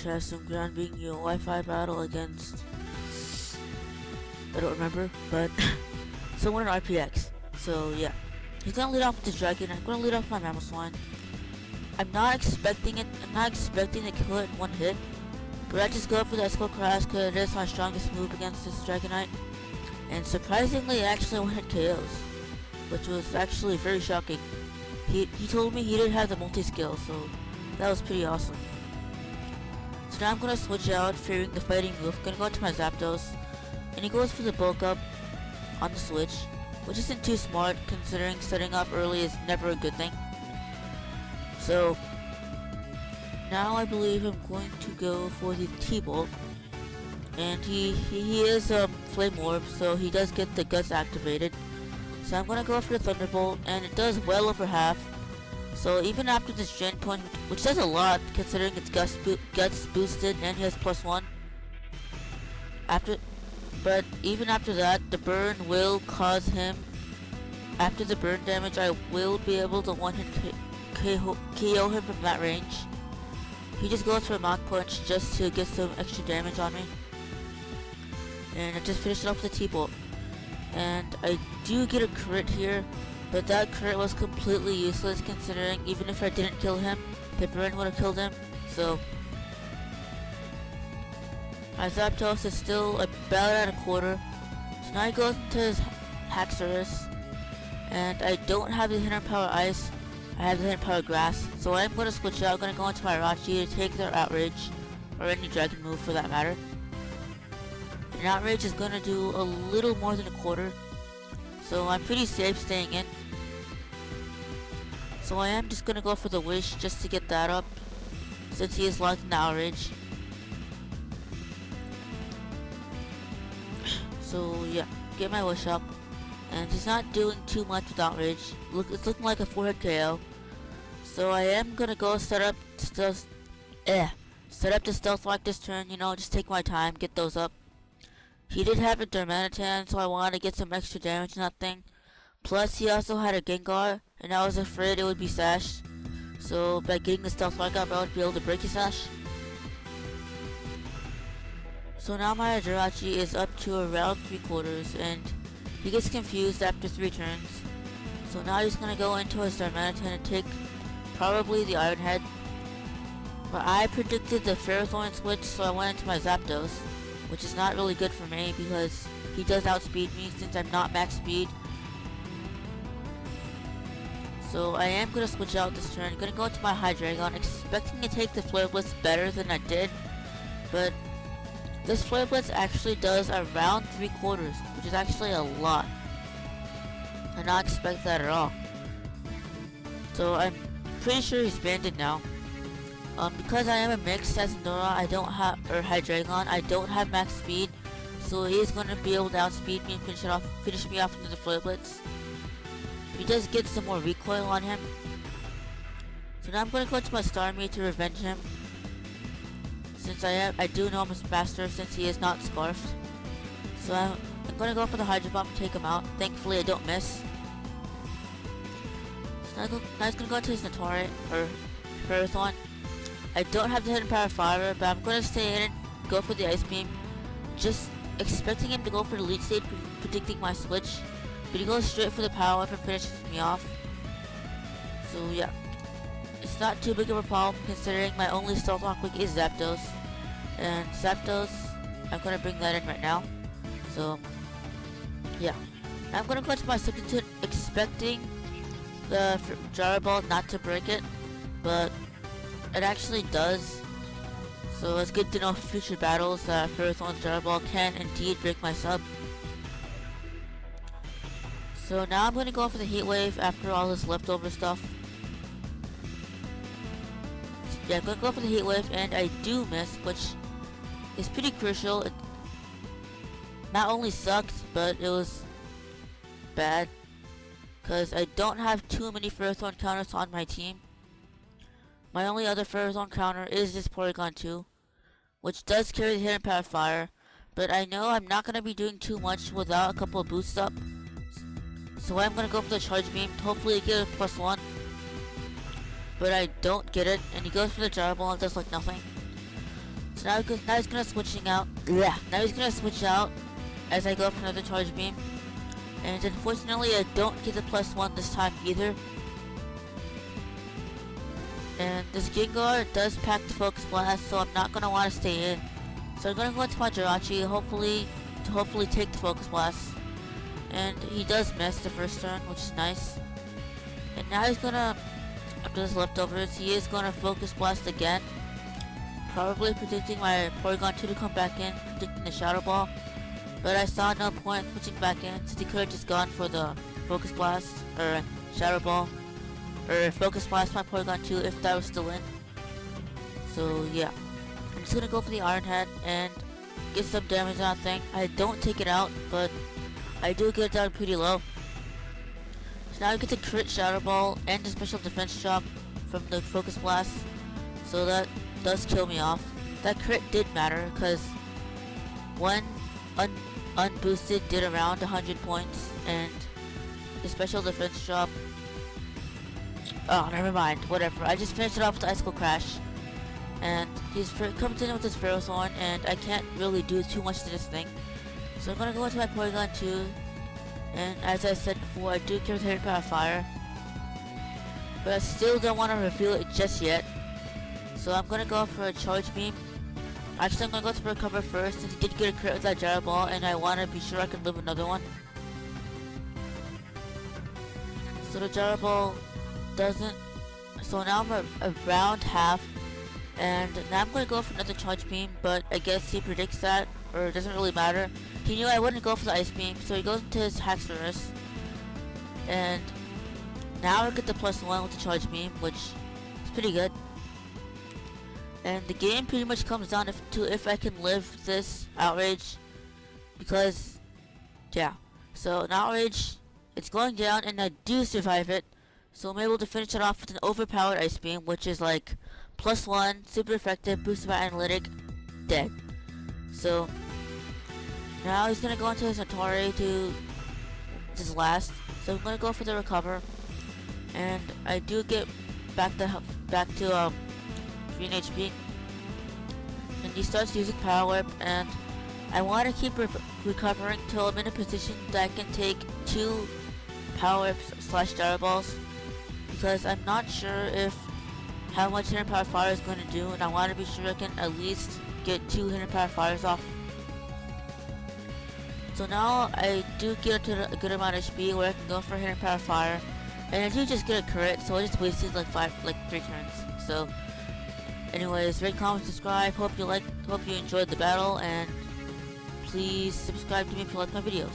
which has some ground being your Wi-Fi battle against, I don't remember, but someone in RPX. So yeah, he's gonna lead off with the dragon. I'm gonna lead off my mammal swine. I'm not expecting it. I'm not expecting to kill it in one hit, but I just go for the Esco Crash because it is my strongest move against this Dragonite. And surprisingly, it actually one-hit KOs, which was actually very shocking. He told me he didn't have the multi-skill, so that was pretty awesome. So now I'm gonna switch out, fearing the fighting move. I'm gonna go into my Zapdos, and he goes for the bulk up on the switch, which isn't too smart considering setting up early is never a good thing. So now I believe I'm going to go for the T-Bolt, and he is Flame Orb, so he does get the Guts activated. So I'm gonna go for the Thunderbolt, and it does well over half. So even after this Gen Point, which does a lot considering it's Guts boosted and he has +1. But even after that, the burn will cause him. After the burn damage, I will be able to one-hit KO him from that range. He just goes for a Mach Punch just to get some extra damage on me. And I just finished it off with the T-Bolt. And I do get a crit here, but that crit was completely useless considering even if I didn't kill him, the burn would have killed him. So my Zapdos is still about at a quarter. So now he goes into his Haxorus, and I don't have the Hidden Power Ice, I have the Hidden Power Grass. So I'm going to switch out. I'm going to go into my Rachi to take their Outrage, or any Dragon move for that matter. And Outrage is going to do a little more than a quarter, so I'm pretty safe staying in. So I am just going to go for the Wish just to get that up, since he is locked in Outrage. So yeah, get my Wish up, and he's not doing too much with Outrage. It's looking like a 4-hit KO. So I am gonna go set up the Stealth Rock this turn. You know, just take my time, get those up. He did have a Darmanitan, so I wanted to get some extra damage on that thing. Plus, he also had a Gengar, and I was afraid it would be Sash. So by getting the Stealth Rock up, I would be able to break his Sash. So now my Jirachi is up to around 3/4, and he gets confused after 3 turns. So now he's gonna go into his Darmanitan and take probably the Iron Head. But I predicted the Ferrothorn switch, so I went into my Zapdos, which is not really good for me because he does outspeed me since I'm not max speed. So I am gonna switch out this turn. Gonna go into my Hydreigon, expecting to take the Flare Blitz better than I did, but this Flare Blitz actually does around 3/4, which is actually a lot. I did not expect that at all. So I'm pretty sure he's banded now. Because I am a mixed Zandora, I don't have, or Hydreigon, I don't have max speed, so he is going to be able to outspeed me and finish me off into the Flare Blitz. He does get some more recoil on him. So now I'm going to go to my Starmie to revenge him, since I do know him faster since he is not Scarfed. So I'm going to go for the Hydro Bomb to take him out. Thankfully I don't miss. So now he's going to go into his Natore, or Ferrothorn. I don't have the Hidden Power Fire, but I'm going to stay in and go for the Ice Beam. Just expecting him to go for the Leech Seed, predicting my switch. But he goes straight for the Power Up and finishes me off. So yeah, it's not too big of a problem considering my only Stealth Rock weak is Zapdos. And Zapdos, I'm going to bring that in right now. So yeah, I'm going to go to my Substitute expecting the Gyro Ball not to break it, but it actually does. So it's good to know for future battles that Ferrothorn's Gyro Ball can indeed break my sub. So now I'm going to go for the Heat Wave after all this leftover stuff. Yeah, I'm going to go for the Heat Wave, and I do miss, which is pretty crucial. It not only sucked, but it was bad, because I don't have too many Ferrothorn counters on my team. My only other Ferrothorn counter is this Porygon 2, which does carry the Hidden Power Fire, but I know I'm not going to be doing too much without a couple of boosts up. So I'm going to go for the Charge Beam, hopefully get a +1. But I don't get it, and he goes for the Gyro Ball and does like nothing. So now he's gonna switching out. Yeah. Now he's gonna switch out as I go for another charge beam. And unfortunately, I don't get the +1 this time either. And this Gengar does pack the Focus Blast, so I'm not gonna want to stay in. So I'm gonna go into my Jirachi, hopefully take the Focus Blast. And he does miss the first turn, which is nice. And now he's gonna, after his leftovers, he is gonna Focus Blast again. Probably predicting my Porygon 2 to come back in, predicting the Shadow Ball. But I saw no point switching back in, since he could have just gone for the Focus Blast, or Shadow Ball, or Focus Blast my Porygon 2 if that was still in. So yeah, I'm just gonna go for the Iron Head and get some damage on that thing. I don't take it out, but I do get it down pretty low. So now I get the crit Shadow Ball and the special defense drop from the Focus Blast, so that does kill me off. That crit did matter, because one unboosted did around 100 points, and the special defense drop, oh, never mind, whatever. I just finished it off with the Icicle Crash, and he's comes in with his Ferrothorn, and I can't really do too much to this thing. So I'm gonna go into my Porygon 2, and as I said before, I do carry the Hidden Power Fire, but I still don't want to reveal it just yet. So I'm gonna go for a Charge Beam. Actually, I'm gonna go for Recover first, since he did get a crit with that Gyro Ball, and I want to be sure I can live another one. So the Gyro Ball doesn't. So now I'm around half, and now I'm gonna go for another Charge Beam, but I guess he predicts that, or it doesn't really matter. He knew I wouldn't go for the Ice Beam, so he goes into his Haxorus, and now I get the +1 with the Charge Beam, which is pretty good. And the game pretty much comes down to if I can live this Outrage, because, yeah. So an Outrage, it's going down, and I do survive it, so I'm able to finish it off with an overpowered Ice Beam, which is like +1, super effective, boosted by Analytic, dead. So now he's gonna go into his Atari to his last, so I'm gonna go for the Recover, and I do get back to 3 HP, and he starts using Power Whip, and I want to keep recovering till I'm in a position that I can take 2 Power Whips / Gyro Balls, because I'm not sure if how much Hidden Power Fire is going to do, and I want to be sure I can at least get 2 Hidden Power Fires off. So now I do get to a good amount of HP where I can go for Hidden Power Fire, and I do just get a crit, so I just wasted like 3 turns. So anyways, rate, comment, subscribe. Hope you enjoyed the battle, and please subscribe to me if you like my videos.